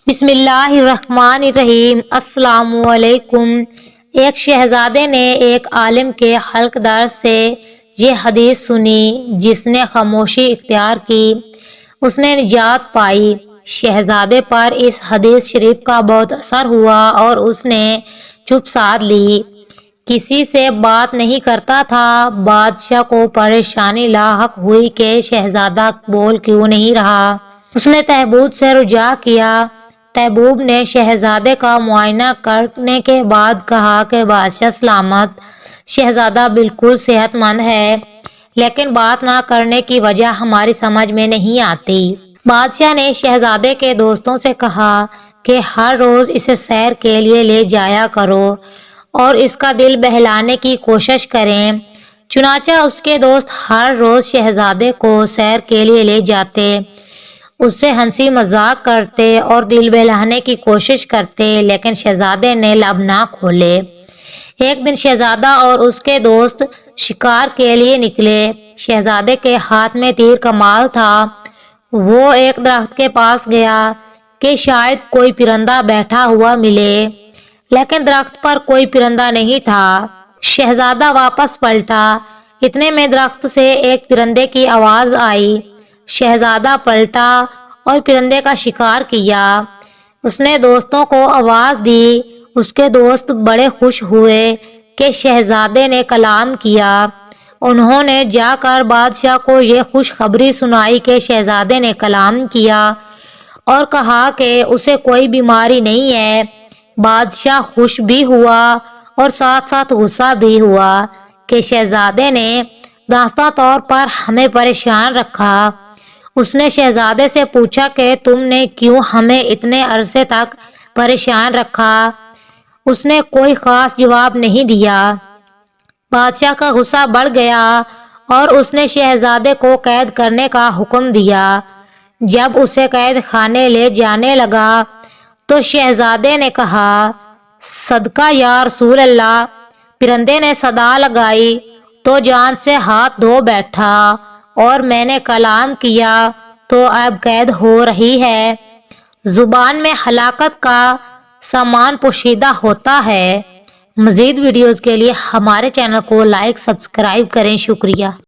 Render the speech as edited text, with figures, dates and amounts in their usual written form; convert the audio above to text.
بسم اللہ الرحمن الرحیم۔ السلام علیکم۔ ایک شہزادے نے ایک عالم کے حلق درس سے یہ حدیث سنی، جس نے خاموشی اختیار کی اس نے نجات پائی۔ شہزادے پر اس حدیث شریف کا بہت اثر ہوا اور اس نے چپ سادھ لی، کسی سے بات نہیں کرتا تھا۔ بادشاہ کو پریشانی لاحق ہوئی کہ شہزادہ بول کیوں نہیں رہا۔ اس نے تہبوب سے رجوع کیا۔ تہبوب نے شہزادے کا معائنہ کرنے کے بعد کہا کہ بادشاہ سلامت، شہزادہ بالکل صحت مند ہے، لیکن بات نہ کرنے کی وجہ ہماری سمجھ میں نہیں آتی۔ بادشاہ نے شہزادے کے دوستوں سے کہا کہ ہر روز اسے سیر کے لیے لے جایا کرو اور اس کا دل بہلانے کی کوشش کریں۔ چنانچہ اس کے دوست ہر روز شہزادے کو سیر کے لیے لے جاتے، اس سے ہنسی مذاق کرتے اور دل بہلانے کی کوشش کرتے، لیکن شہزادے نے لب نہ کھولے۔ ایک دن شہزادہ اور اس کے دوست شکار کے لیے نکلے۔ شہزادے کے ہاتھ میں تیر کمال تھا۔ وہ ایک درخت کے پاس گیا کہ شاید کوئی پرندہ بیٹھا ہوا ملے، لیکن درخت پر کوئی پرندہ نہیں تھا۔ شہزادہ واپس پلٹا، اتنے میں درخت سے ایک پرندے کی آواز آئی۔ شہزادہ پلٹا اور پرندے کا شکار کیا۔ اس نے دوستوں کو آواز دی۔ اس کے دوست بڑے خوش ہوئے کہ شہزادے نے کلام کیا۔ انہوں نے جا کر بادشاہ کو یہ خوشخبری سنائی کہ شہزادے نے کلام کیا اور کہا کہ اسے کوئی بیماری نہیں ہے۔ بادشاہ خوش بھی ہوا اور ساتھ ساتھ غصہ بھی ہوا کہ شہزادے نے داستہ طور پر ہمیں پریشان رکھا۔ اس نے شہزادے سے پوچھا کہ تم نے کیوں ہمیں اتنے عرصے تک پریشان رکھا؟ اس نے کوئی خاص جواب نہیں دیا۔ بادشاہ کا غصہ بڑھ گیا اور اس نے شہزادے کو قید کرنے کا حکم دیا۔ جب اسے قید خانے لے جانے لگا تو شہزادے نے کہا، صدقہ یا رسول اللہ۔ پرندے نے صدا لگائی تو جان سے ہاتھ دھو بیٹھا اور میں نے کلام کیا تو اب قید ہو رہی ہے۔ زبان میں ہلاکت کا سامان پوشیدہ ہوتا ہے۔ مزید ویڈیوز کے لیے ہمارے چینل کو لائک، سبسکرائب کریں۔ شکریہ۔